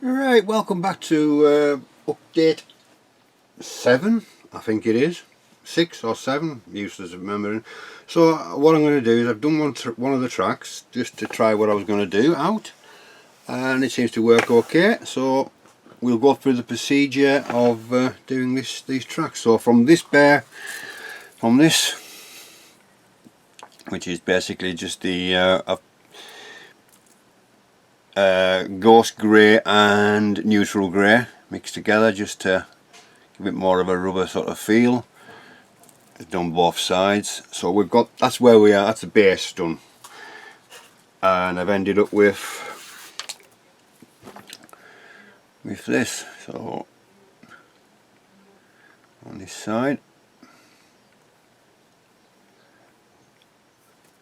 Right, welcome back to update 7, I think it is. 6 or 7, useless of remembering. So what I'm going to do is I've done one of the tracks just to try what I was going to do out, and it seems to work okay. So we'll go through the procedure of doing these tracks. So from this, which is basically just the ghost grey and neutral grey mixed together, just to give it more of a rubber sort of feel. It's done both sides, so we've got, that's where we are, that's the base done, and I've ended up with this. So on this side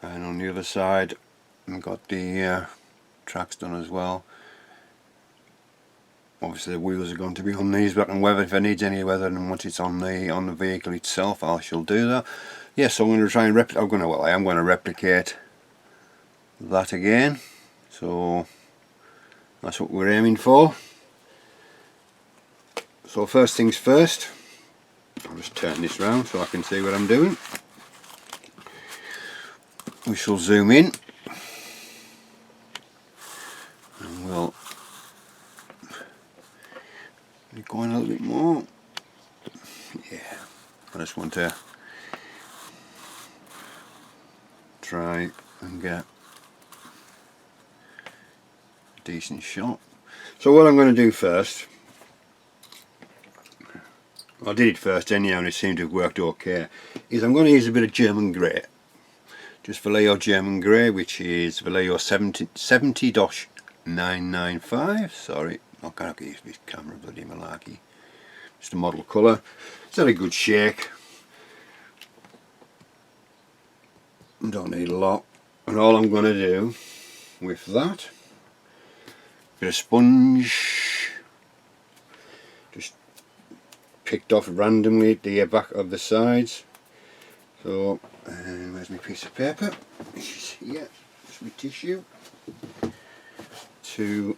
and on the other side I've got the tracks done as well. Obviously the wheels are going to be on these, but weather, if I need any weather and once it's on the vehicle itself, I shall do that. Yes, so I'm going to try and I am going to replicate that again. So that's what we're aiming for. So first things first, I'll just turn this round so I can see what I'm doing. We shall zoom in and we'll go in a little bit more. Yeah, I just want to try and get a decent shot. So what I'm going to do first, I did it first anyhow and it seemed to have worked okay, is I'm going to use a bit of German grey. Just Vallejo German grey, which is Vallejo 70-995. Sorry, I can't use this camera, bloody malarkey. Just a model colour. It's had a good shake. Don't need a lot. And all I'm going to do with that, bit of sponge, just picked off randomly at the back of the sides. So, where's my piece of paper? This is here, just my tissue. To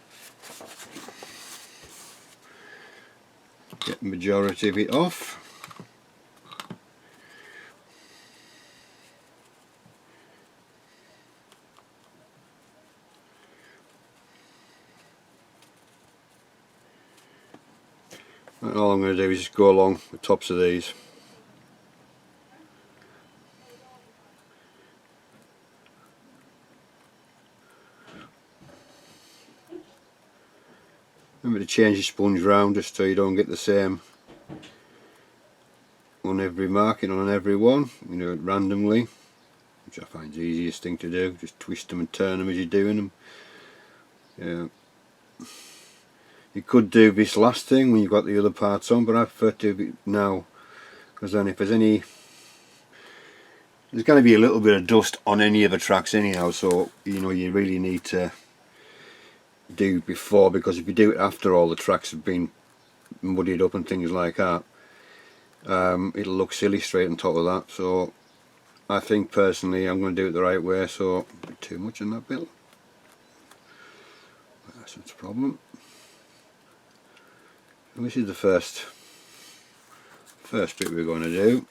get the majority of it off. And all I'm going to do is just go along the tops of these. Remember to change your sponge round just so you don't get the same on every marking on every one. You do it randomly, which I find the easiest thing to do. Just twist them and turn them as you're doing them. Yeah. You could do this last thing when you've got the other parts on, but I prefer to do it now, because then if there's going to be a little bit of dust on any of the tracks anyhow, so you know you really need to do before, because if you do it after all the tracks have been muddied up and things like that, it'll look silly straight on top of that. So I think personally I'm going to do it the right way, so a bit too much on that bit. That's a problem. And this is the first bit we're going to do.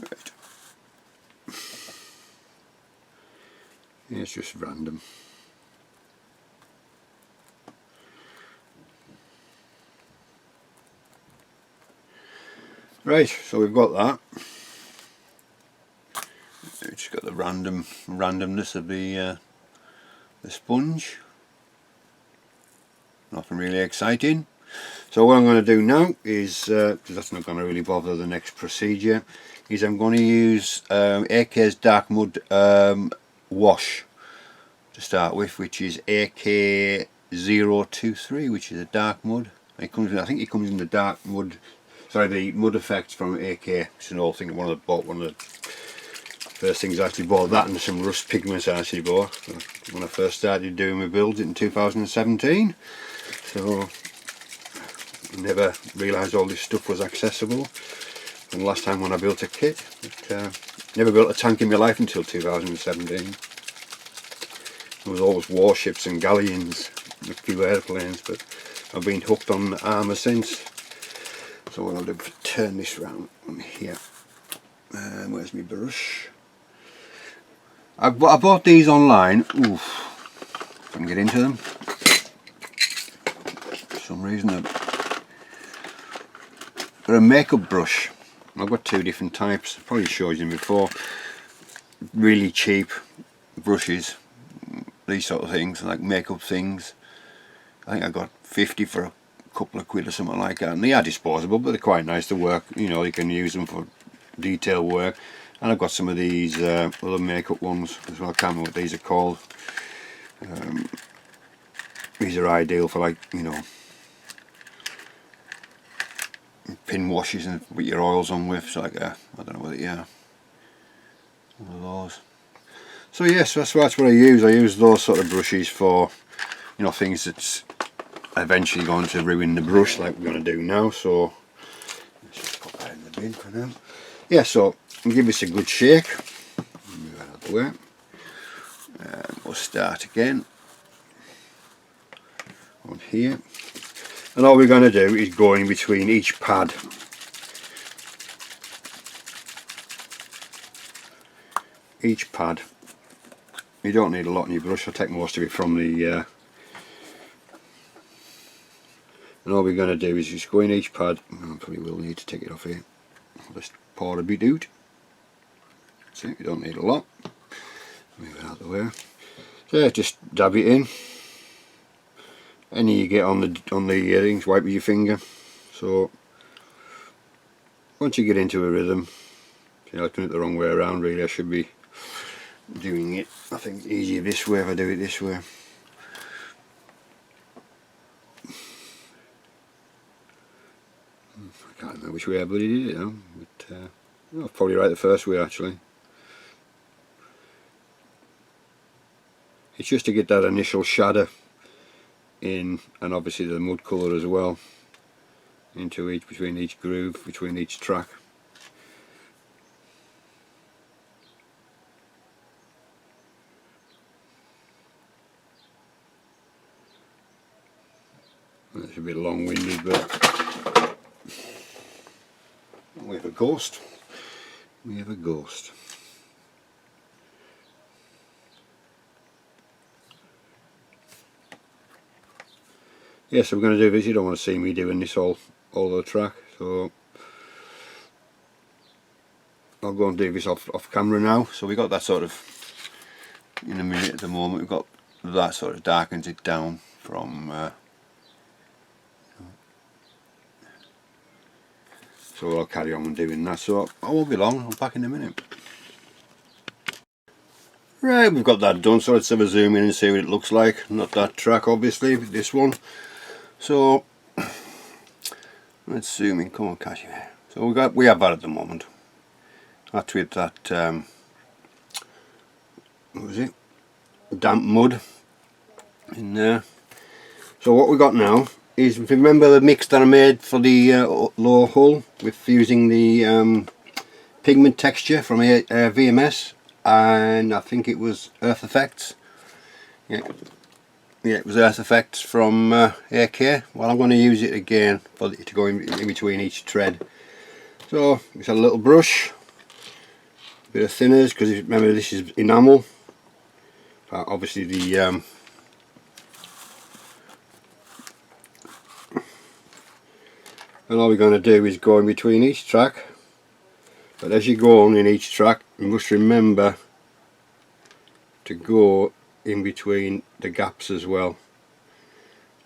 Right. Yeah, it's just random. Right, so we've got that. We've just got the randomness of the sponge. Nothing really exciting. So what I'm going to do now is, because that's not going to really bother the next procedure, is I'm going to use AK's Dark Mud wash to start with, which is AK023, which is a dark mud. I think it comes in the dark mud. Sorry, the mud effects from AK. It's an old thing. One of the first things I actually bought that, and some rust pigments I actually bought when I first started doing my builds in 2017. So Never realised all this stuff was accessible. And the last time when I built a kit, never built a tank in my life until 2017. There was always warships and galleons, a few airplanes, but I've been hooked on armour since. So what I'll do is turn this round on here. Where's my brush? I bought these online. Oof, if I can get into them. For some reason they're a makeup brush. I've got two different types. I probably showed you them before. Really cheap brushes. These sort of things, like makeup things. I think I got 50 for a couple of quid or something like that. And they are disposable, but they're quite nice to work. You know, you can use them for detail work. And I've got some of these other makeup ones as well. I can't remember what these are called. These are ideal for, like, you know, pin washes and put your oils on with. So like I don't know what they are. One of those. So yes, that's what I use. I use those sort of brushes for, you know, things that's eventually going to ruin the brush, like we're going to do now. So let's just put that in the bin for now. Yeah, so I'll give this a good shake. Move that out of the way. We'll start again on here. And all we're going to do is go in between each pad. Each pad. You don't need a lot in your brush. I'll take most of it from the and all we're going to do is just go in each pad. I probably will need to take it off here. I'll just pour a bit out. See, you don't need a lot. Move it out of the way. So yeah, just dab it in. Any you get on the things, wipe with your finger. So once you get into a rhythm, see, I've done it the wrong way around really. I should be doing it, I think it's easier this way if I do it this way. I can't remember which way I bloody did it now, but I was probably right the first way actually. It's just to get that initial shadow in, and obviously the mud colour as well, into each, between each groove, between each track. That's a bit long-winded, but we have a ghost. We have a ghost. Yes, I'm going to do this. You don't want to see me doing this all the track, so I'll go and do this off camera now. So we got that sort of in a minute at the moment. We've got that sort of darkens it down from. So I'll carry on doing that. So I won't be long. I'll be back in a minute. Right, we've got that done. So let's have a zoom in and see what it looks like. Not that track, obviously, but this one. So let's zoom in. Come on, catch it. So we have that at the moment. That's with that what was it? Damp mud in there. So what we got now is, remember the mix that I made for the lower hull with using the pigment texture from VMS, and I think it was Earth Effects. Yeah, it was Earth Effects from AK. Well, I'm going to use it again to go in between each thread. So it's a little brush, a bit of thinners, because remember this is enamel. Obviously the and all we're going to do is go in between each track. But as you go on in each track, you must remember to go in between the gaps as well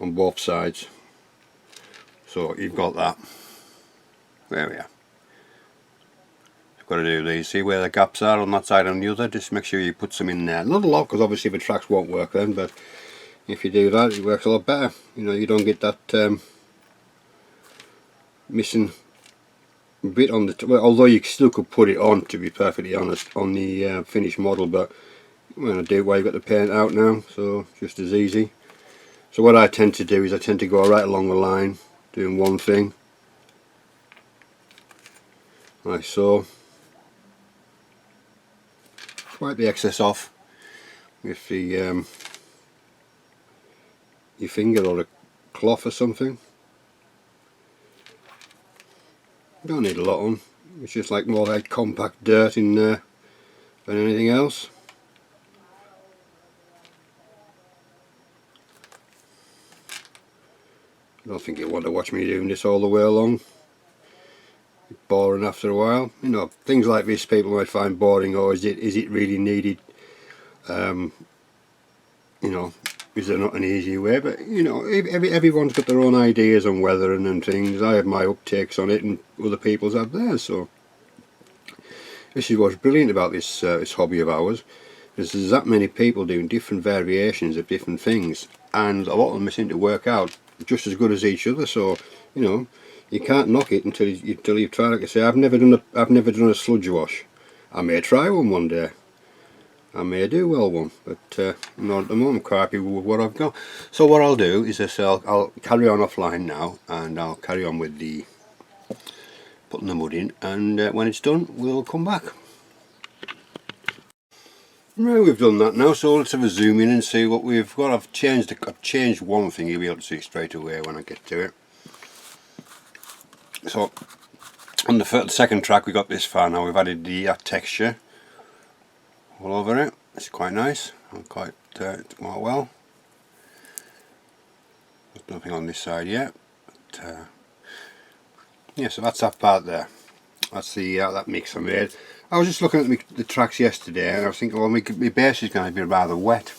on both sides. So you've got that. There we are. You've got to do these. See where the gaps are on that side and the other. Just make sure you put some in there. Not a lot, because obviously the tracks won't work then. But if you do that, it works a lot better. You know, you don't get that missing bit on the. Well, although you still could put it on, to be perfectly honest, on the finished model. But I'm going to do it while you've got the paint out now, so just as easy. So what I tend to do is I tend to go right along the line, doing one thing like so. Wipe the excess off with the your finger or a cloth or something. Don't need a lot on, it's just like more like compact dirt in there than anything else. I don't think you'll want to watch me doing this all the way along. It's boring after a while. You know, things like this people might find boring, or is it really needed? You know, is there not an easy way? But you know, everyone's got their own ideas on weathering and things. I have my uptakes on it, and other people's have theirs. So this is what's brilliant about this this hobby of ours. Is there's that many people doing different variations of different things, and a lot of them seem to work out just as good as each other. So you know, you can't knock it until you've tried. Like I say, I've never done a sludge wash. I may try one day. I may do well one, but not at the moment. I'm quite happy with what I've got. So what I'll do is this, I'll carry on offline now, and I'll carry on with the putting the mud in, and when it's done we'll come back. Right, we've done that now, so let's have a zoom in and see what we've got. I've changed one thing. You'll be able to see straight away when I get to it. So on the second track we got this far now. We've added the texture all over it. It's quite nice and quite well. There's nothing on this side yet, but yeah, so that's that part there. That's the that mix I made. I was just looking at the tracks yesterday, and I was thinking, well, my base is going to be rather wet,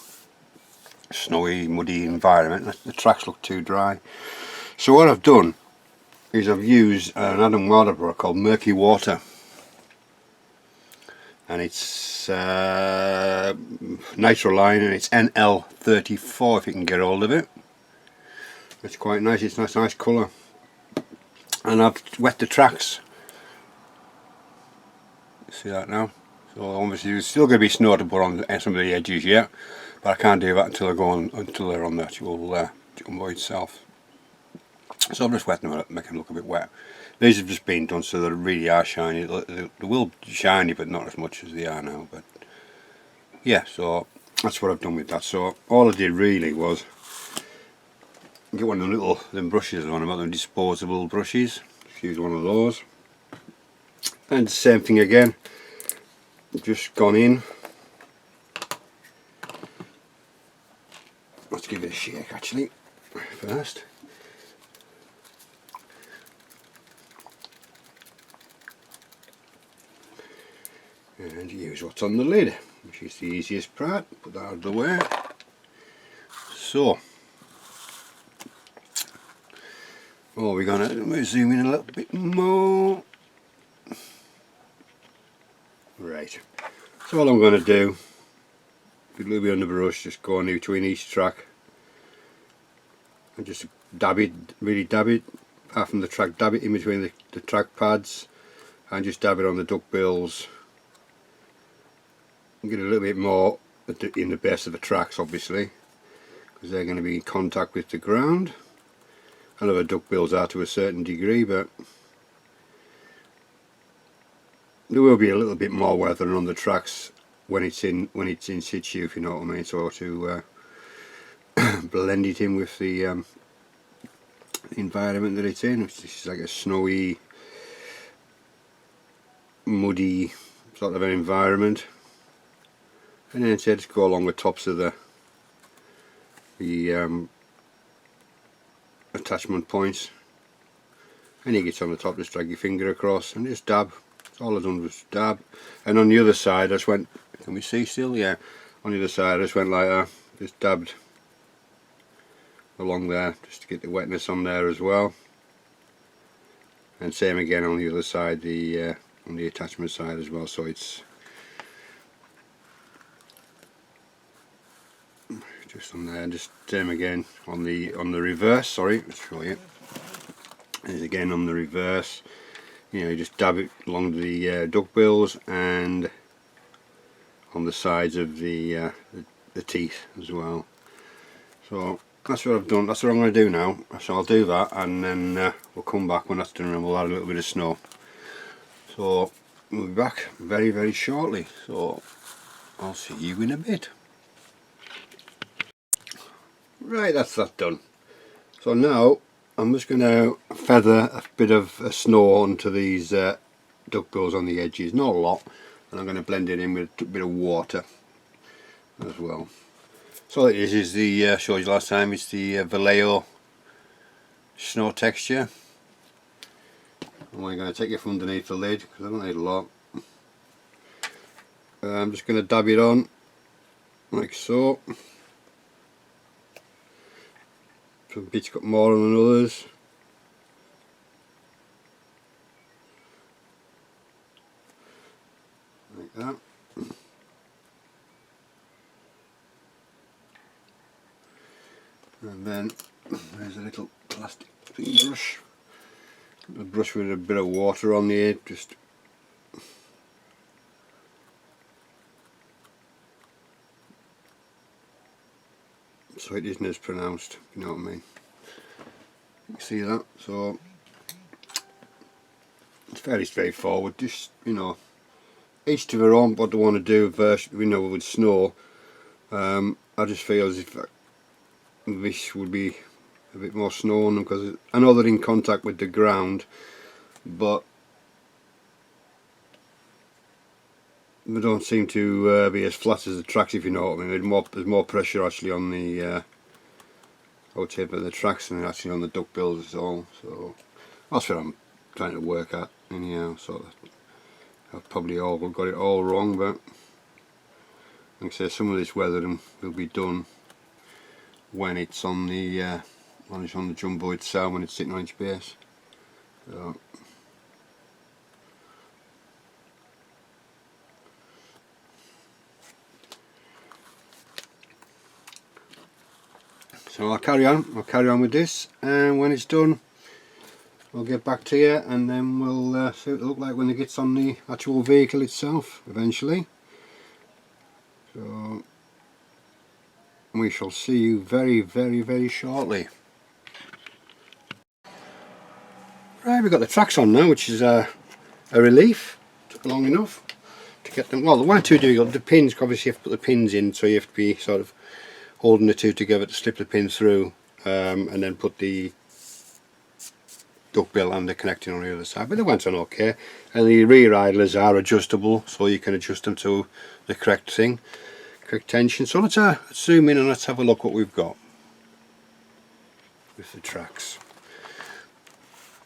snowy, muddy environment. The tracks look too dry. So what I've done is I've used an Adam water product called Murky Water, and it's nitroline, and it's NL34 if you can get hold of it. It's quite nice. It's a nice colour, and I've wet the tracks. See that now? So obviously there's still going to be snow to put on some of the edges yet, but I can't do that until they're on the actual jumbo itself. So I'm just wetting them up, making them look a bit wet. These have just been done so they really are shiny. They will be shiny, but not as much as they are now. But yeah, so that's what I've done with that. So all I did really was get one of them brushes on about them disposable brushes. Just use one of those. And the same thing again, just gone in. Let's give it a shake actually first. And use what's on the lid, which is the easiest part. Put that out of the way. So, we're gonna zoom in a little bit more. Right, so all I'm going to do, a little bit on the brush, just go in between each track and just dab it, really dab it, apart from the track, dab it in between the track pads, and just dab it on the duckbills. Get a little bit more in the base of the tracks, obviously, because they're going to be in contact with the ground. I know the duckbills are to a certain degree, but there will be a little bit more weathering on the tracks when it's in situ, if you know what I mean. So to blend it in with the environment that it's in, which is like a snowy, muddy sort of an environment. And then just go along the tops of the attachment points. And you get on the top, just drag your finger across and just dab. All I've done was dab. And on the other side I just went, can we see still? Yeah. On the other side I just went like that, just dabbed along there just to get the wetness on there as well. And same again on the other side, on the attachment side as well, so it's just on there, just same again on the reverse, sorry, let's show you. And again on the reverse, you know, you just dab it along the duckbills and on the sides of the teeth as well. So that's what I've done. That's what I'm going to do now. So I'll do that, and then we'll come back when that's done, and we'll add a little bit of snow. So we'll be back very, very shortly. So I'll see you in a bit. Right, that's that done. So now I'm just going to feather a bit of snow onto these duckbills on the edges. Not a lot, and I'm going to blend it in with a bit of water as well. So it is the showed you last time. It's the Vallejo snow texture. And we're going to take it from underneath the lid because I don't need a lot. I'm just going to dab it on like so. Some bits got more than others. Like that. And then there's a little plastic brush. A brush with a bit of water on the end, just so it isn't as pronounced, you know what I mean. You can see that, so it's very straightforward. Just, you know, each to their own what they want to do versus, you know, with snow. I just feel as if this would be a bit more snow on them, because I know they're in contact with the ground, but they don't seem to be as flat as the tracks, if you know what I mean. There's more pressure actually on the outtip of the tracks than actually on the duckbills at all. So that's what I'm trying to work at anyhow. So I've probably got it all wrong, but like I say, some of this weathering will be done when it's on the jumbo itself, when it's sitting on its base. So I'll carry on with this, and when it's done I'll get back to you, and then we'll see what it looks like when it gets on the actual vehicle itself eventually. So we shall see you very, very, very shortly. Right, we've got the tracks on now, which is a relief. Took long enough to get them. Well, the one or two difficult. The pins, obviously you have to put the pins in, so you have to be sort of holding the two together to slip the pin through, and then put the duckbill and the connecting on the other side. But they went on okay, and the rear idlers are adjustable, so you can adjust them to the correct tension. So let's zoom in and let's have a look what we've got with the tracks.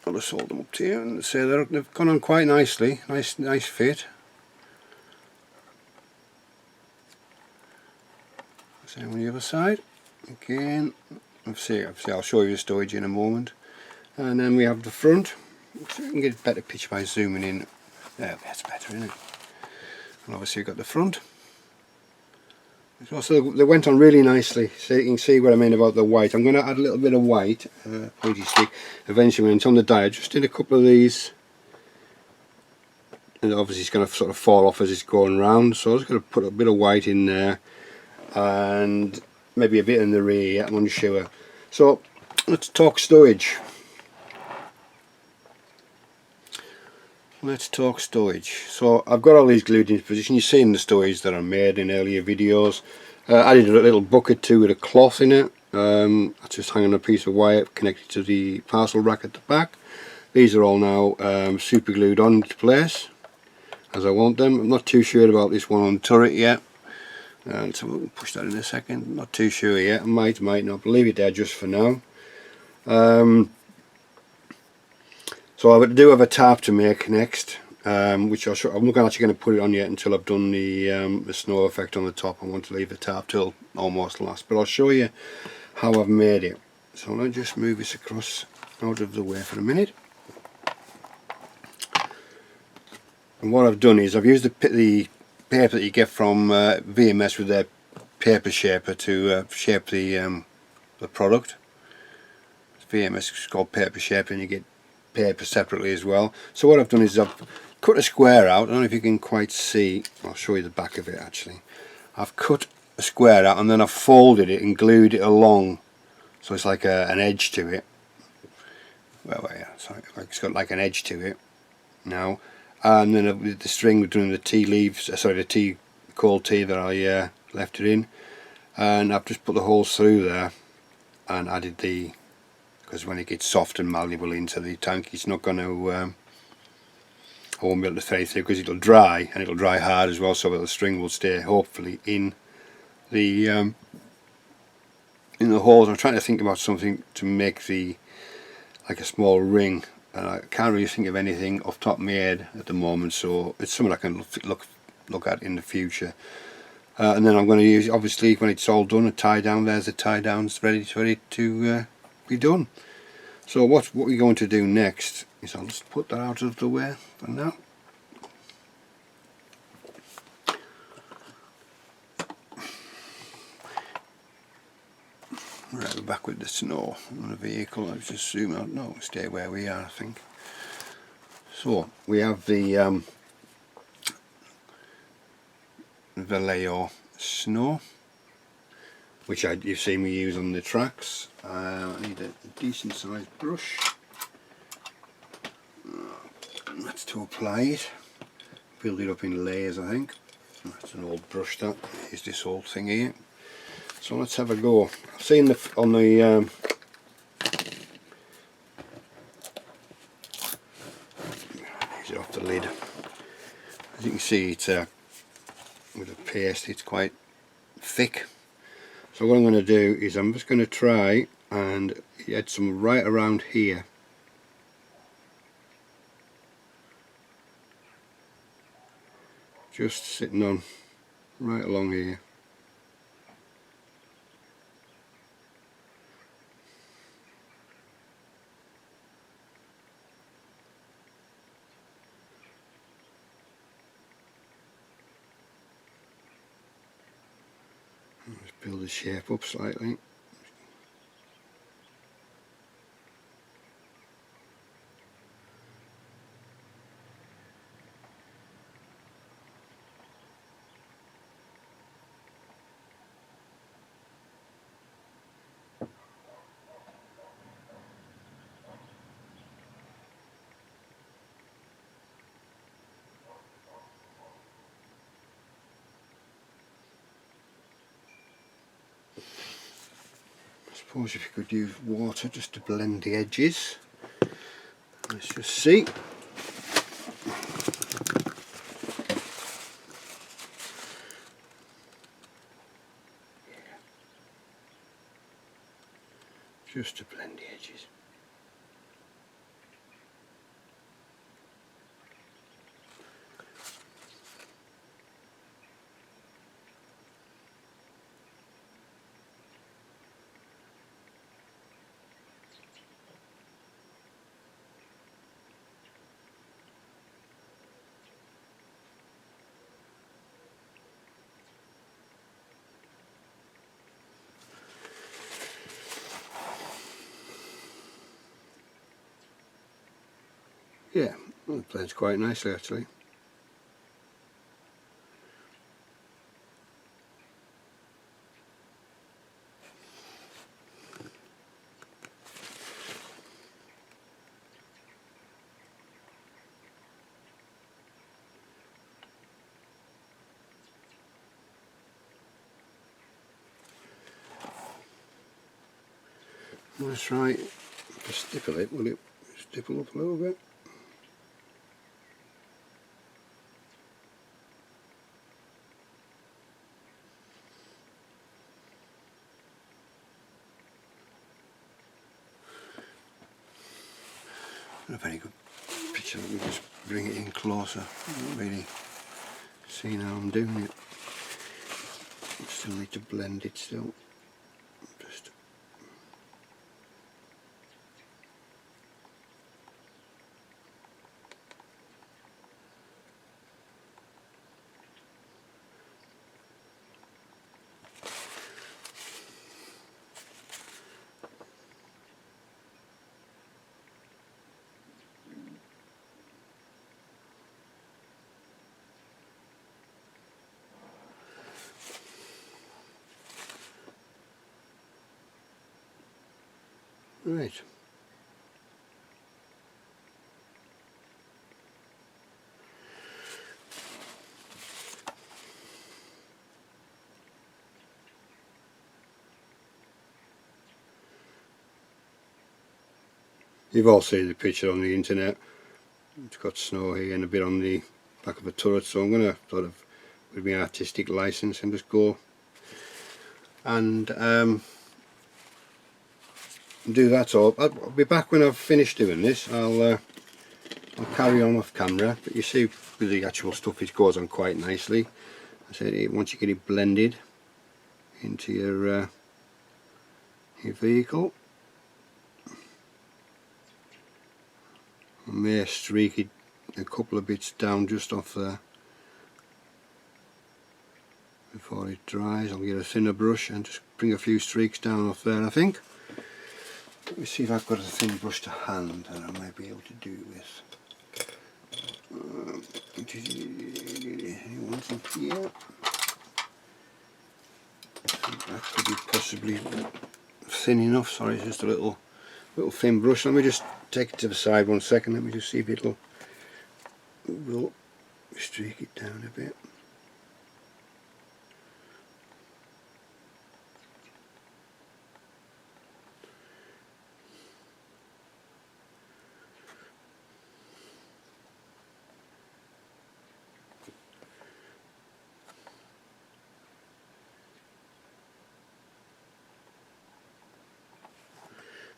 I'll just hold them up to you and say they've gone on quite nicely. Nice fit. Same on the other side. Again, I'll show you the stowage in a moment. And then we have the front. So you can get a better picture by zooming in. Yeah, that's better, isn't it? And obviously you've got the front. So they went on really nicely. So you can see what I mean about the white. I'm going to add a little bit of white, pointy stick, eventually when it's on the die. Just did a couple of these, and obviously it's going to sort of fall off as it's going round. So I'm just going to put a bit of white in there, and maybe a bit in the rear. I'm unsure. So let's talk stowage. So I've got all these glued into position. You've seen the stowage that I made in earlier videos. I did a little bucket too with a cloth in it. That's just hanging a piece of wire connected to the parcel rack at the back. These are all now super glued on to place as I want them. I'm not too sure about this one on the turret yet. So we'll push that in a second. Not too sure yet. I might not. Leave it there just for now. So I do have a tarp to make next, which I'll show. I'm not actually going to put it on yet until I've done the snow effect on the top. I want to leave the tarp till almost last, but I'll show you how I've made it. So I'll just move this across out of the way for a minute. And what I've done is I've used the paper that you get from VMS with their paper shaper to shape the product. VMS is called paper shaper, and you get paper separately as well. So what I've done is I've cut a square out. I don't know if you can quite see. I'll show you the back of it actually. I've cut a square out, and then I've folded it and glued it along so it's like an edge to it. Well, yeah, sorry, it's got like an edge to it now. And then with the string, we're doing the tea leaves, sorry, the tea, cold tea that I left it in, and I've just put the holes through there and added the, because when it gets soft and malleable into the tank, it's not going to, I won't be able to thread through because it'll dry, and it'll dry hard as well, so that the string will stay hopefully in the holes. I'm trying to think about something to make the, like a small ring, and I can't really think of anything off the top of my head at the moment, so it's something I can look at in the future. And then I'm going to use, obviously when it's all done, a tie down. There's the tie downs ready to be done. So what we're going to do next is, I'll just put that out of the way for now. Right, we're back with the snow on the vehicle. I'll just zoom out. No, stay where we are, I think. So we have the Vallejo snow, which you've seen me use on the tracks. I need a decent sized brush. That's to apply it. Build it up in layers, I think. That's an old brush, that is this old thing here. So let's have a go. I've seen on the use it off the lid. As you can see, it's with the paste, it's quite thick. So what I'm going to do is, I'm just going to try and add some right around here. Just sitting on right along here. Just build the shape up slightly. I suppose if you could use water just to blend the edges. Let's just see. Just to blend the edges. Yeah, well, it blends quite nicely actually. That's right. Just stipple it, will it? Stipple up a little bit. Not a very good picture. Let me just bring it in closer. I don't really see how I'm doing it. I still need to blend it still. Just Right. You've all seen the picture on the internet. It's got snow here and a bit on the back of a turret, so I'm going to sort of, with my artistic license, and just go and do that. So I'll be back when I've finished doing this. I'll carry on off camera, but you see with the actual stuff it goes on quite nicely. I said once you get it blended into your vehicle, I may streak it a couple of bits down just off there before it dries. I'll get a thinner brush and just bring a few streaks down off there, I think. Let me see if I've got a thin brush to hand that I might be able to do it with. One up here. That could be possibly thin enough. Sorry, it's just a little thin brush. Let me just take it to the side 1 second. Let me just see if we'll streak it down a bit.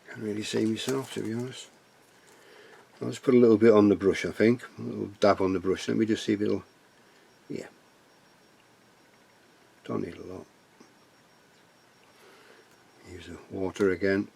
Can't really see myself, to be honest. I'll just put a little bit on the brush, I think. A little dab on the brush. Let me just see if it'll... Yeah. Don't need a lot. Use the water again.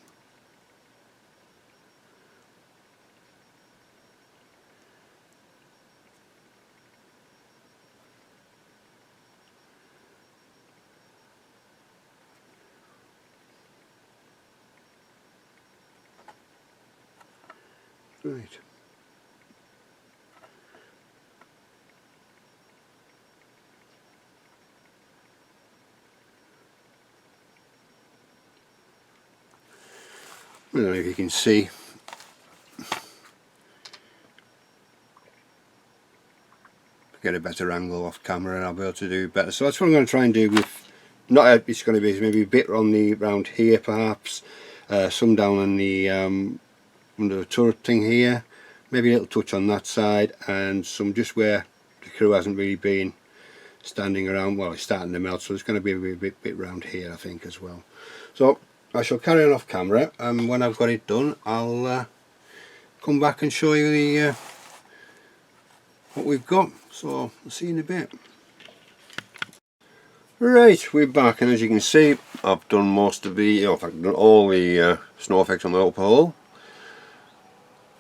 Right. I don't know if you can see. Get a better angle off camera and I'll be able to do better. So that's what I'm going to try and do with, not it's going to be maybe a bit on the round here perhaps, some down on the under the turret thing here, maybe a little touch on that side, and some just where the crew hasn't really been standing around. Well, it's starting to melt, so there's going to be a bit round here I think as well. So I shall carry on off camera, and when I've got it done I'll come back and show you the what we've got. So I'll see you in a bit. Right, we're back, and as you can see I've done most of the, in fact I've done all the snow effects on the upper hull.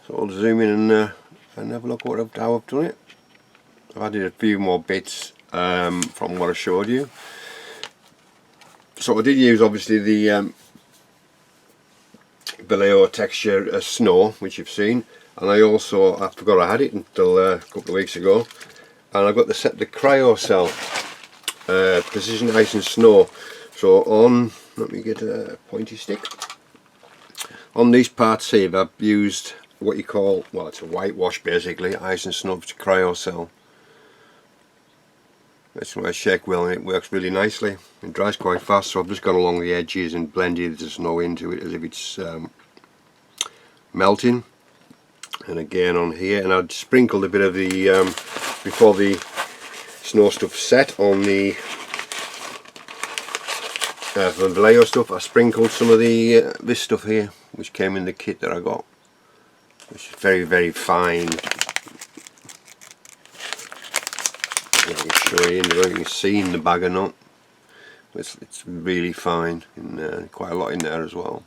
So I'll zoom in and have a look at how I've done it. I've added a few more bits from what I showed you. So I did use obviously the Vallejo texture snow, which you've seen, and I forgot I had it until a couple of weeks ago, and I've got the cryo cell precision ice and snow. So on, let me get a pointy stick. On these parts here I've used what you call, well, it's a whitewash basically, ice and snow cryo cell. That's why I shake well and it works really nicely. It dries quite fast, so I've just gone along the edges and blended the snow into it as if it's melting. And again on here, and I'd sprinkled a bit of the before the snow stuff set on the Vallejo stuff. I sprinkled some of the this stuff here, which came in the kit that I got, which is very, very fine. I can show you, I don't know if you can see in the bag or not. It's really fine, and quite a lot in there as well.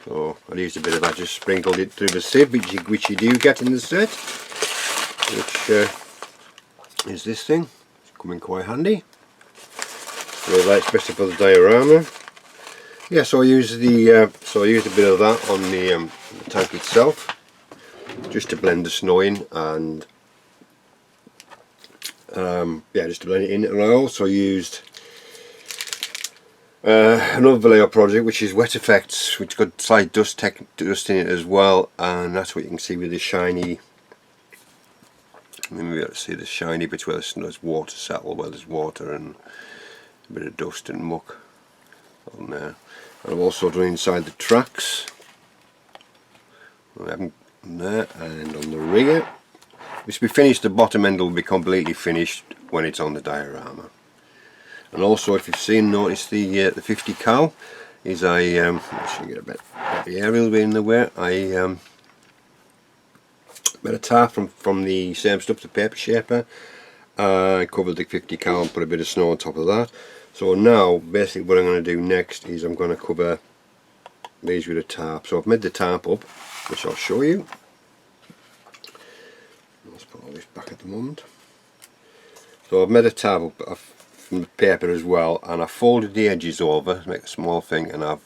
So I used a bit of that, just sprinkled it through the sieve, which you do get in the set, which is this thing. It's coming quite handy. So that's best for the diorama. Yeah, so I used a bit of that on the tank itself, just to blend the snow in, and yeah, just to blend it in. And I also used Another Vallejo project, which is Wet Effects, which got slight dust in it as well, and that's what you can see with the shiny. Maybe be able to see the shiny bits where there's water settle, where there's water and a bit of dust and muck on there. And I've also done inside the tracks. I haven't done there, and on the rear. This will be finished. The bottom end will be completely finished when it's on the diorama. And also, if you've noticed the 50 cal is let's get a bit the aerial bit in the way. I made a tarp from the same stuff, the paper shaper. I covered the 50 cal and put a bit of snow on top of that. So now, basically, what I'm going to do next is I'm going to cover these with a tarp. So I've made the tarp up, which I'll show you. Let's put all this back at the moment. So I've made a tarp up from the paper as well, and I've folded the edges over to make a small thing, and I've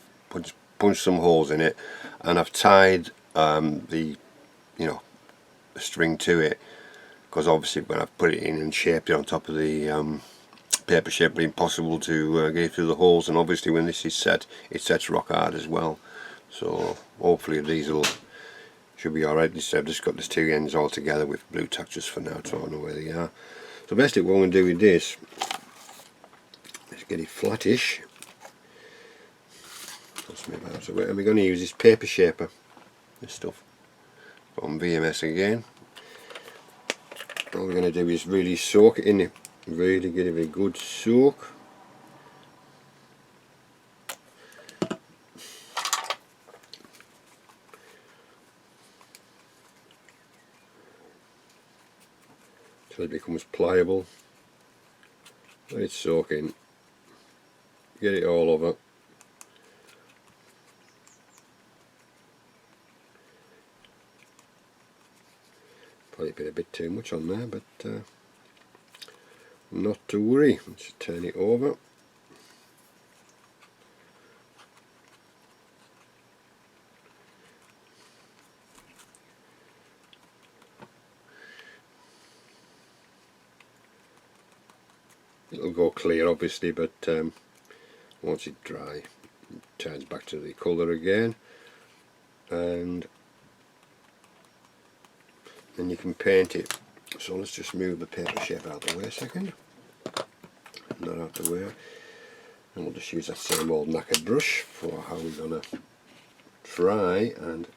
punched some holes in it, and I've tied the string to it, because obviously when I've put it in and shaped it on top of the paper shape, it'll be impossible to get it through the holes, and obviously when this is set, it sets rock hard as well. So hopefully these should be alright. I've just got these two ends all together with blue tack just for now, so I don't know where they are. So basically what I'm going to do with this is get it flattish. So we're going to use this paper shaper, this stuff from VMS again. All we're going to do is really soak it in it, really give it a good soak. Till it becomes pliable. Let it soak in, get it all over. Probably put a bit too much on there, but not to worry. Let's turn it over. It'll go clear obviously, but once it's dry it turns back to the colour again, and then you can paint it. So let's just move the paper shape out of the way a second. Not out the way, and we'll just use that same old knackered brush for how we're going to try and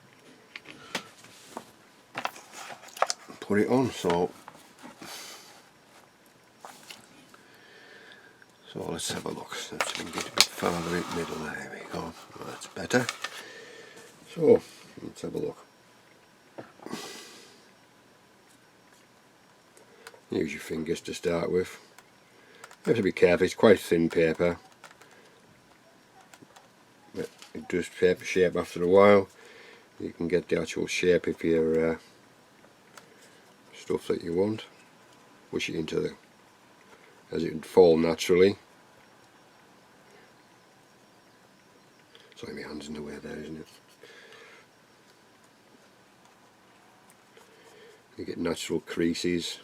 put it on. So let's have a look. Let's get a bit farther in the middle. There we go. Well, that's better. So let's have a look. Use your fingers to start with. You have to be careful. It's quite thin paper, but it does paper shape after a while. You can get the actual shape if you're stuff that you want. Push it into as it would fall naturally. Sorry, my hand's in the way there, isn't it? You get natural creases.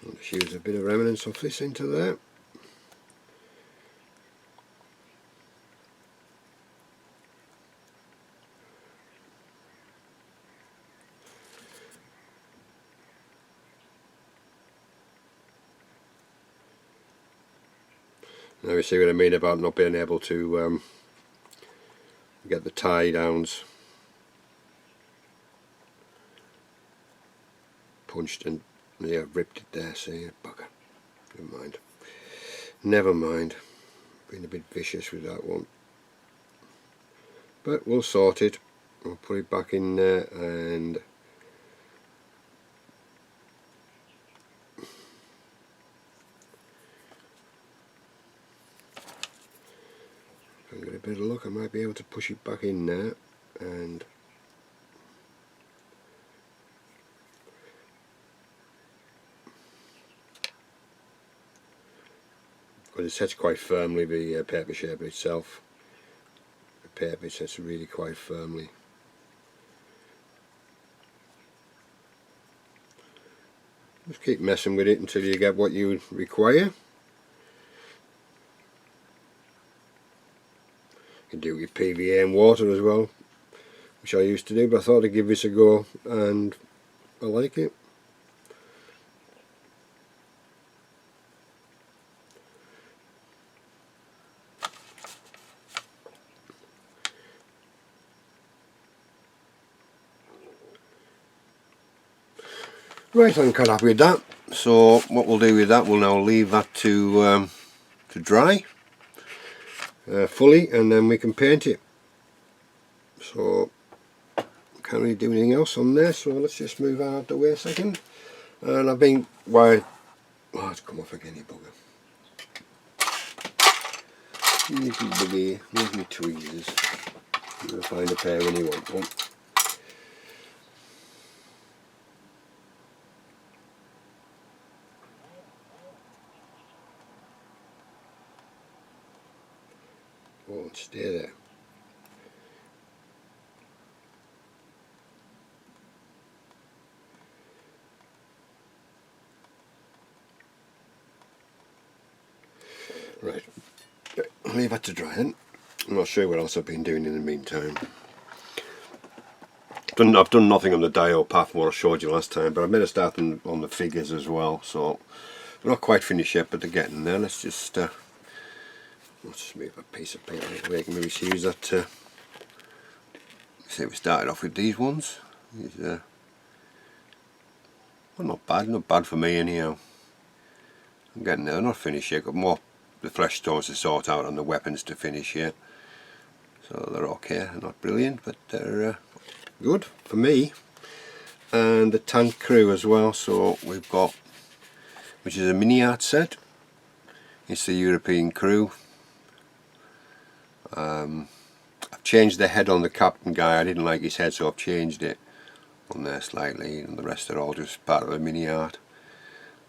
I'll just use a bit of remnants of this into there. Now you see what I mean about not being able to get the tie downs punched, and yeah, ripped it there. See, bugger. Never mind. Never mind. Been a bit vicious with that one, but we'll sort it. We'll put it back in there, and if I get a bit of luck, I might be able to push it back in there, and but it sets quite firmly, the paper shaper itself. The paper sets really quite firmly. Just keep messing with it until you get what you require. You can do it with PVA and water as well, which I used to do, but I thought I'd give this a go and I like it. Right, I'm quite happy with that. So what we'll do with that, we'll now leave that to dry fully, and then we can paint it. So can't really do anything else on there, so let's just move out of the way a second. And I've been, oh, it's come off again, you bugger. Little buggy, here's my tweezers. You'll find a pair when you want one. Oh, stay there. Right, I'll leave that to dry then. I'm not sure what else I've been doing in the meantime. I've done nothing on the diode path from what I showed you last time, but I've made a start on the figures as well, so we're not quite finished yet, but they're getting there. Let's just move a piece of paper out of the way. I can maybe use that to see. We started off with these ones. These, well, not bad for me anyhow. I'm getting there. They're not finished yet. Got more the flesh tones to sort out and the weapons to finish yet. So they're okay. They're not brilliant, but they're good for me. And the tank crew as well. So we've got, which is a mini art set. It's the European crew. I've changed the head on the captain guy. I didn't like his head, so I've changed it on there slightly, and the rest are all just part of the mini art.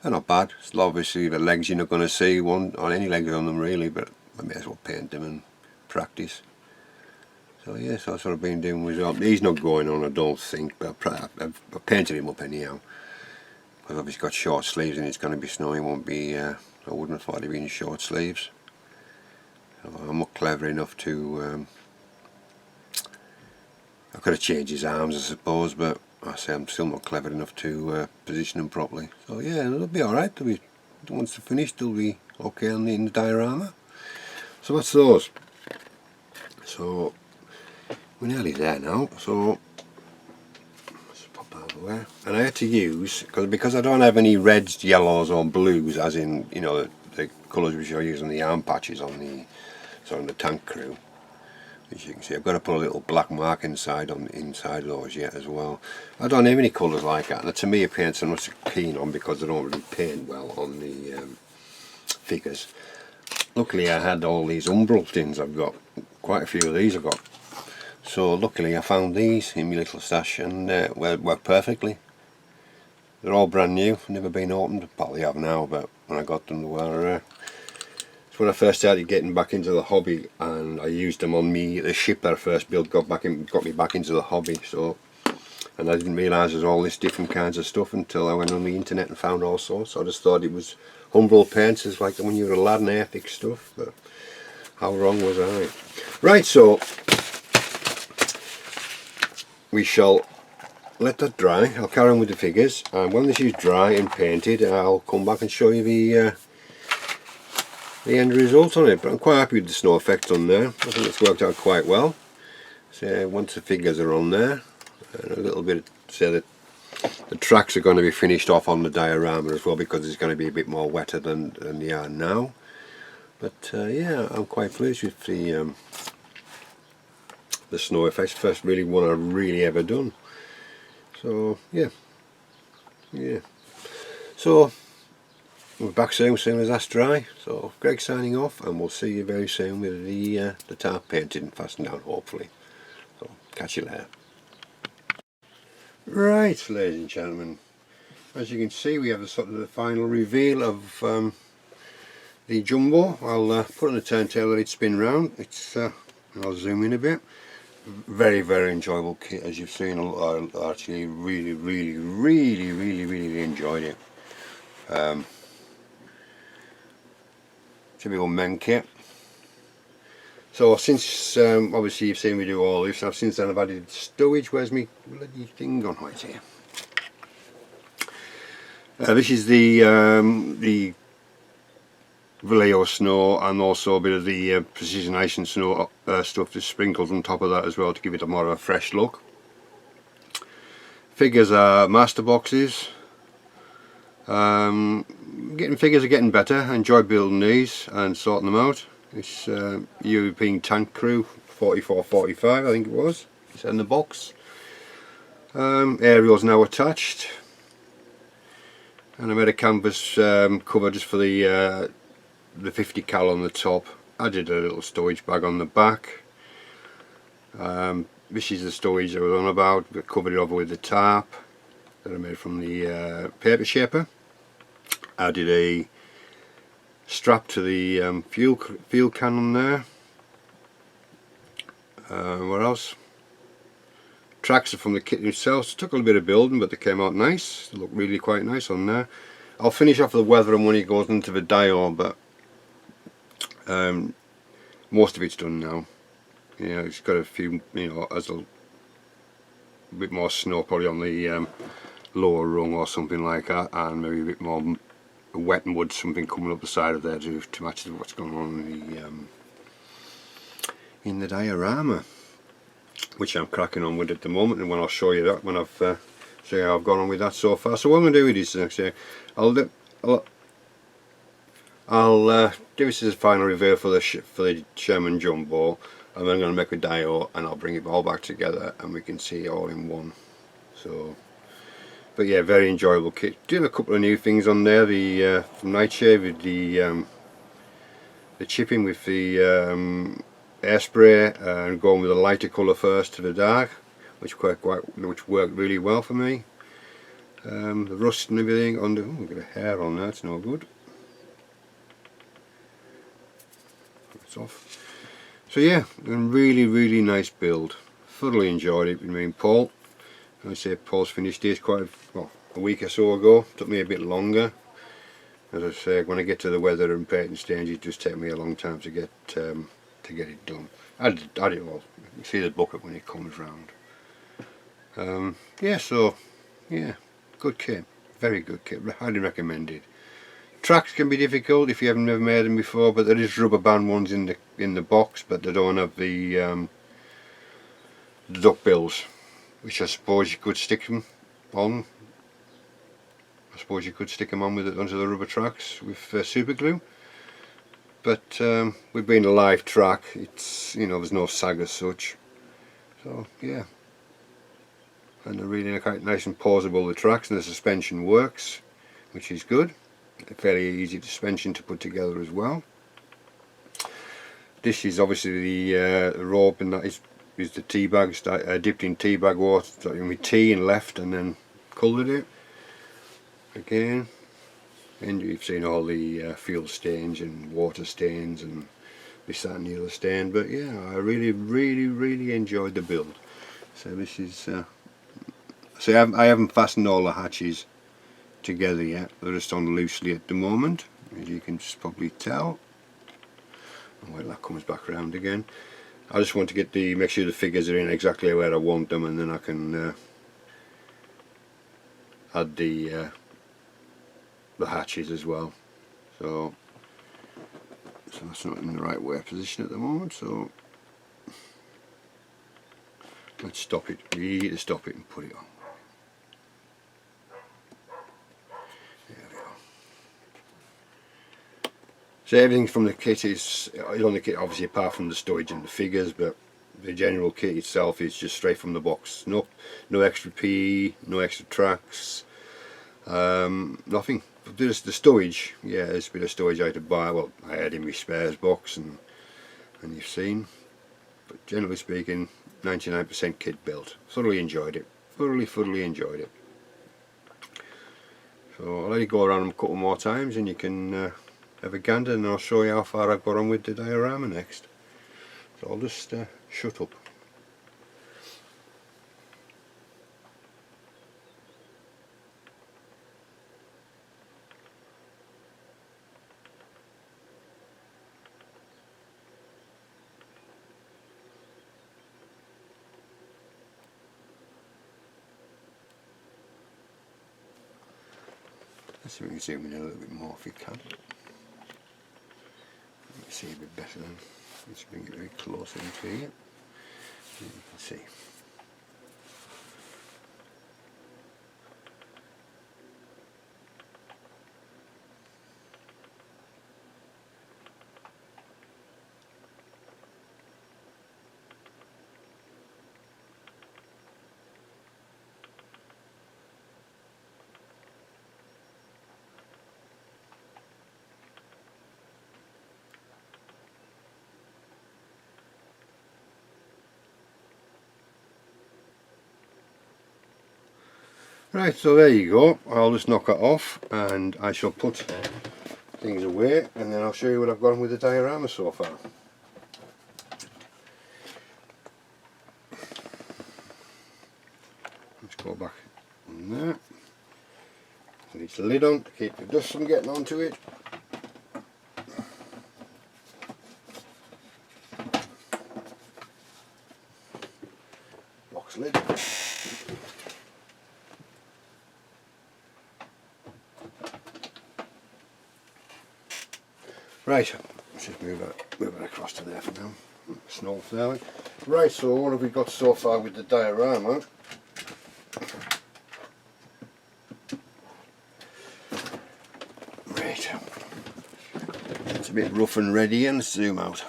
They're not bad. It's obviously the legs you're not going to see one on any legs on them really, but I may as well paint them and practice. So yeah, so that's what I've been doing with well. He's not going on, I don't think, but I've painted him up anyhow. Because obviously got short sleeves and it's going to be snowy. Won't be. I wouldn't have thought he'd be in short sleeves. So I'm not clever enough to. I could have changed his arms, I suppose, but I say I'm still not clever enough to position them properly. So yeah, it'll be alright. Once they're finished, they'll be okay in the diorama. So that's those. So we're nearly there now. So let's pop out of the way. And I had to use, because I don't have any reds, yellows, or blues, as in the colours which I use on the arm patches on the tank crew. As you can see, I've got to put a little black mark inside on the inside of those yet as well. I don't have any colours like that, and to me, paints I'm not keen on because they don't really paint well on the figures. Luckily, I had all these umbral things. I've got quite a few of these. I've got. So luckily, I found these in my little stash, and work perfectly. They're all brand new, never been opened. Probably have now, but when I got them, they were. When I first started getting back into the hobby, and I used them on the ship that I first built, got me back into the hobby. So, and I didn't realise there's all this different kinds of stuff until I went on the internet and found all sorts. So I just thought it was umbral paints, it's like when you were a lad and epic stuff. But how wrong was I? Right, so we shall let that dry. I'll carry on with the figures, and when this is dry and painted, I'll come back and show you the end result on it. But I'm quite happy with the snow effect on there. I think it's worked out quite well. So once the figures are on there, and a little bit, say that the tracks are going to be finished off on the diorama as well, because it's going to be a bit more wetter than they are now. But yeah, I'm quite pleased with the snow effects. First really one I've really ever done. So yeah. So we're back soon as that's dry. So Greg signing off, and we'll see you very soon with the tarp painted and fastened down, hopefully. So catch you later. Right, ladies and gentlemen, as you can see, we have the sort of the final reveal of the jumbo. I'll put on the turntable, let it spin round. I'll zoom in a bit. Very, very enjoyable kit, as you've seen. I actually really enjoyed it. Typical Meng kit. So since obviously you've seen me do all this, since then I've added stowage. Where's my bloody thing gone? Right here. This is the Vallejo snow, and also a bit of the Precision Ice and Snow stuff just sprinkled on top of that as well to give it a more of a fresh look. Figures are master boxes. Figures are getting better. I enjoy building these and sorting them out. This European Tank Crew 4445, I think it was. It's in the box. Aerial's now attached, and I made a canvas cover just for the 50 cal on the top. I did a little storage bag on the back. This is the storage I was on about. I covered it over with the tarp that I made from the paper shaper. Added a strap to the fuel can on there. What else? Tracks are from the kit itself. It took a little bit of building, but they came out nice. They look really quite nice on there. I'll finish off the weather and when it goes into the dial, but most of it's done now. You know, it's got a few, you know, as a bit more snow probably on the lower rung or something like that, and maybe a bit more wet and wood, something coming up the side of there to match what's going on in the diorama, which I'm cracking on with at the moment, and when I'll show you that when I've show you how I've gone on with that so far. So what I'm going to do with this next year, I'll do this as a final review for the Sherman jumbo, and then I'm going to make a dio and I'll bring it all back together and we can see it all in one. So, but yeah, very enjoyable kit. Doing a couple of new things on there. The from Nightshade with the chipping with the airspray, and going with a lighter colour first to the dark, which worked really well for me. The rust and everything on the, oh, we've got a hair on there, it's no good. It's off. So yeah, a really nice build. Thoroughly enjoyed it with me and Paul. I say Paul's finished this quite a week or so ago. Took me a bit longer. As I say, when I get to the weather and painting stage, it just takes me a long time to get it done. I did it all. You see the bucket when it comes round. Yeah, so yeah, good kit, very good kit, highly recommended. Tracks can be difficult if you haven't never made them before, but there is rubber band ones in the box, but they don't have the duck bills, which I suppose you could stick them on. I suppose you could stick them on with it onto the rubber tracks with super glue. But with being a live track, it's, you know, there's no sag as such. So yeah, and they're really quite nice and pausable, the tracks, and the suspension works, which is good. A fairly easy suspension to put together as well. This is obviously the rope, and that is the tea bags, dipped in tea bag water, with tea and left, and then coloured it again. And you've seen all the fuel stains and water stains and this, that and the other stain. But yeah, I really enjoyed the build. So this is I haven't fastened all the hatches together yet. They're just on loosely at the moment, as you can just probably tell. And when that comes back around again, I just want to make sure the figures are in exactly where I want them, and then I can add the hatches as well. So that's not in the right way position at the moment, so let's stop it. We need to stop it and put it on. There we go. So everything from the kit is on the kit, obviously, apart from the storage and the figures, but the general kit itself is just straight from the box. No extra PE, no extra tracks, nothing. Just the storage, yeah, there's a bit of storage I had to buy. Well, I had in my spares box, and you've seen. But generally speaking, 99% kit built. Thoroughly enjoyed it. Thoroughly enjoyed it. So I'll let it go around a couple more times, and you can have a gander and I'll show you how far I've got on with the diorama next. So I'll just shut up. Let's see if we can zoom in a little bit more if we can. Let's see a bit better then. Let's bring it very close into here. You can see. Right, so there you go. I'll just knock it off and I shall put things away and then I'll show you what I've got on with the diorama so far. Let's go back on there. Put its lid on to keep the dust from getting onto it. Box lid. Right, let's just move it across to there for now. Snow there. Right, so what have we got so far with the diorama? Right, it's a bit rough and ready and let's zoom out.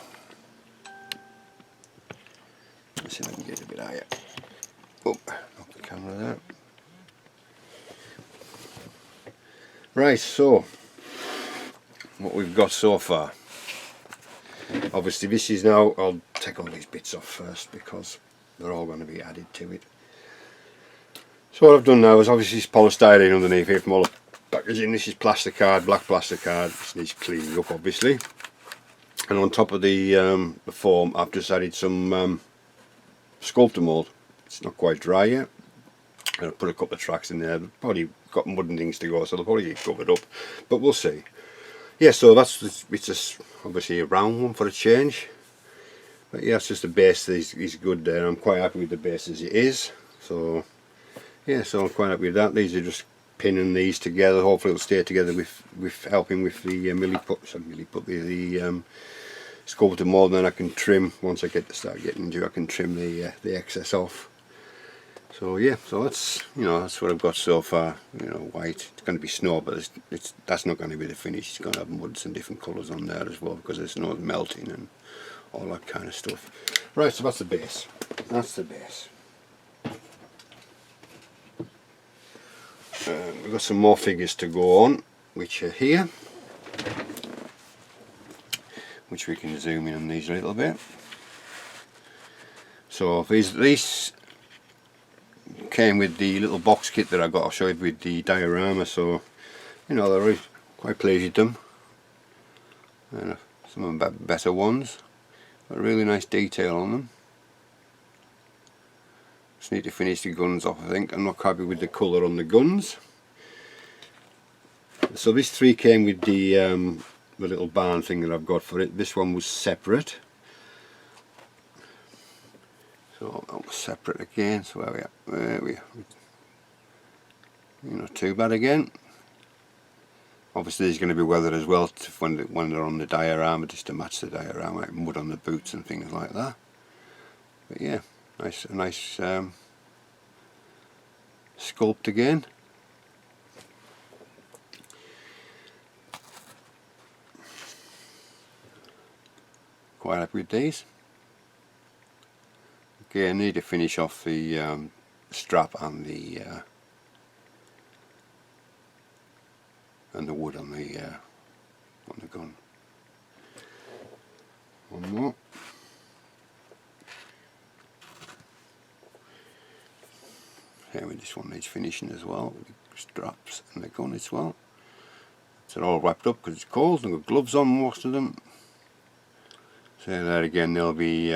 Let's see if I can get a bit higher. Oh, knock the camera there. Right, so what we've got so far. Obviously this is now, I'll take all these bits off first because they're all going to be added to it. So what I've done now is obviously this polystyrene underneath here from all the packaging. This is plasticard, black plasticard. This needs cleaning up obviously. And on top of the foam I've just added some sculptor mould. It's not quite dry yet. I'll put a couple of tracks in there. They've probably got mud and things to go, so they'll probably get covered up. But we'll see. Yeah, so it's just obviously a round one for a change. But yeah, it's just the base is good there. I'm quite happy with the base as it is. So yeah, so I'm quite happy with that. These are just pinning these together. Hopefully it'll stay together with helping with the the sculptor mold. Then I can trim once I start getting into. I can trim the excess off. So yeah, so that's that's what I've got so far. White. It's going to be snow, but that's not going to be the finish. It's going to have muds and different colours on there as well because there's no melting and all that kind of stuff. Right, so that's the base. That's the base. We've got some more figures to go on, which are here, which we can zoom in on these a little bit. So these came with the little box kit that I got. I'll show you with the diorama. So they're really quite pleased with them. Some of them better ones. Got a really nice detail on them. Just need to finish the guns off. I think I'm not happy with the colour on the guns. So this three came with the little barn thing that I've got for it. This one was separate. So that was separate again. So where we are. Not too bad again. Obviously there's going to be weathered as well when they're on the diorama, just to match the diorama, like mud on the boots and things like that. But yeah, a nice sculpt again. Quite happy with these. Okay, I need to finish off the strap and the wood on the gun. One more. Here, this one needs finishing as well, with the straps and the gun as well. they're all wrapped up because it's cold. They've got gloves on, most of them. So there again, they'll be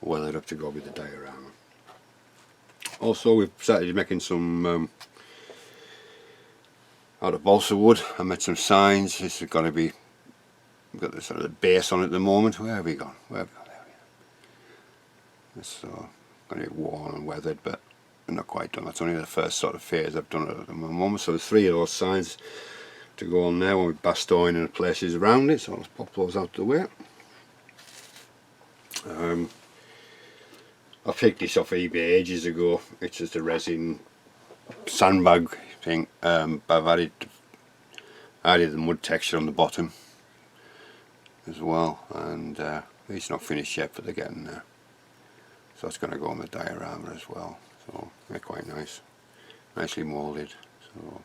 weathered up to go with the diorama. Also, we've started making some out of balsa wood. I made some signs. This is going to be, we've got the sort of the base on it at the moment. Where have we gone? Where have we gone? There we are. It's going to be worn and weathered, but we're not quite done. That's only the first sort of phase I've done it at the moment. So there's 3 of those signs to go on there with bastoing and places around it. So let's pop those out the way. I picked this off eBay ages ago. It's just a resin sandbag thing, but I've added the mud texture on the bottom as well, and it's not finished yet, but they're getting there. So it's going to go on the diorama as well. So they're quite nice, nicely moulded. So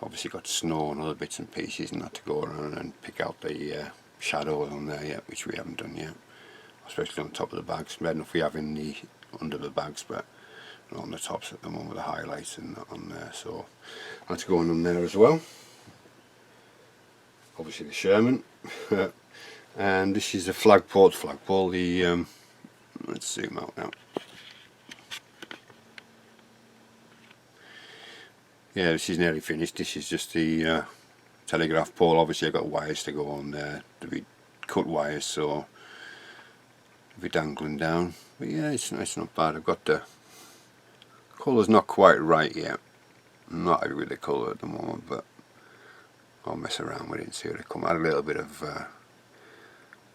obviously got snow and other bits and pieces and that to go around and pick out the shadows on there yet, which we haven't done yet. Especially on top of the bags. Bad enough we have in the under the bags, but not on the tops at the moment, the highlights and that on there. So that's going on there as well. Obviously the Sherman, and this is a flagpole. The let's zoom out now. Yeah, this is nearly finished. This is just the telegraph pole. Obviously I've got wires to go on there, to be cut wires, so be dangling down. But yeah, it's not bad. I've got the colour's not quite right yet. I'm not happy with the colour at the moment, but I'll mess around with it and see what it comes. Add a little bit of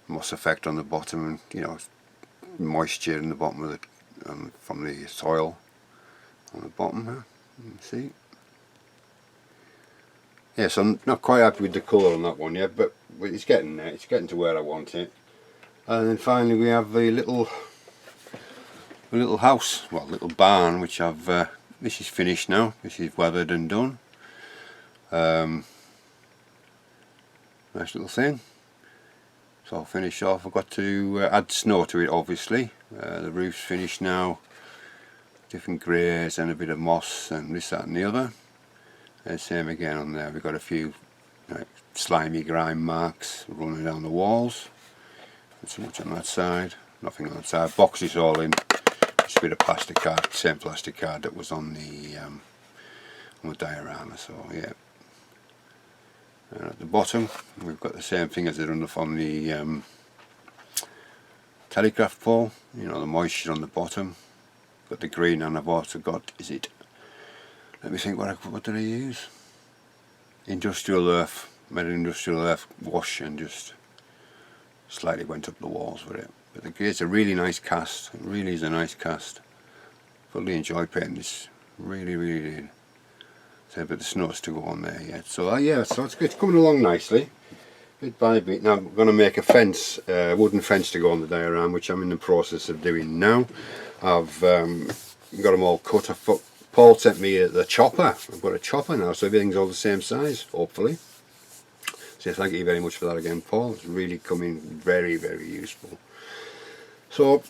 moss effect on the bottom, and you know, moisture in the bottom of the from the soil on the bottom here. You can see. Yes, I'm not quite happy with the colour on that one yet, but it's getting there. It's getting to where I want it. And then finally we have the little house, well, little barn, which I've this is finished now. This is weathered and done. Nice little thing. So I'll finish off. I've got to add snow to it, obviously. The roof's finished now. Different greys and a bit of moss and this, that and the other. And same again on there. We've got a few slimy grime marks running down the walls. Not so much on that side, nothing on that side. Box is all in. Just a bit of plastic card, same plastic card that was on the diorama. So yeah. And at the bottom, we've got the same thing as it on the telegraph pole. You know, the moisture on the bottom. Got the green, and I've also got, let me think, what did I use? Industrial earth. Made an industrial earth wash and just slightly went up the walls with it. But it's a really nice cast. It really is a nice cast. Fully enjoyed painting this. Really, really did. So, but the snow's to go on there yet. So yeah, so it's coming along nicely, bit by bit. Now I'm going to make a fence, wooden fence to go on the diorama, which I'm in the process of doing now. I've got them all cut. Paul sent me the chopper. I've got a chopper now, so everything's all the same size, hopefully. So thank you very much for that again, Paul. It's really coming very, very useful. So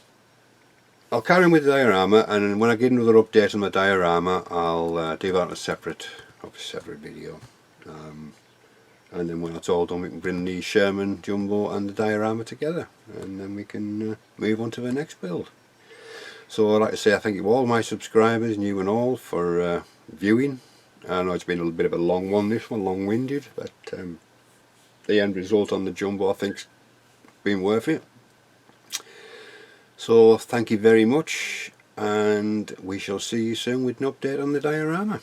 I'll carry on with the diorama, and when I get another update on the diorama, I'll do that in a separate video. And then when it's all done, we can bring the Sherman Jumbo and the diorama together, and then we can move on to the next build. So I'd like to say I thank you all my subscribers, new and all, for viewing. I know it's been a little bit of a long one, this one, long-winded, but the end result on the Jumbo I think's been worth it. So thank you very much, and we shall see you soon with an update on the diorama.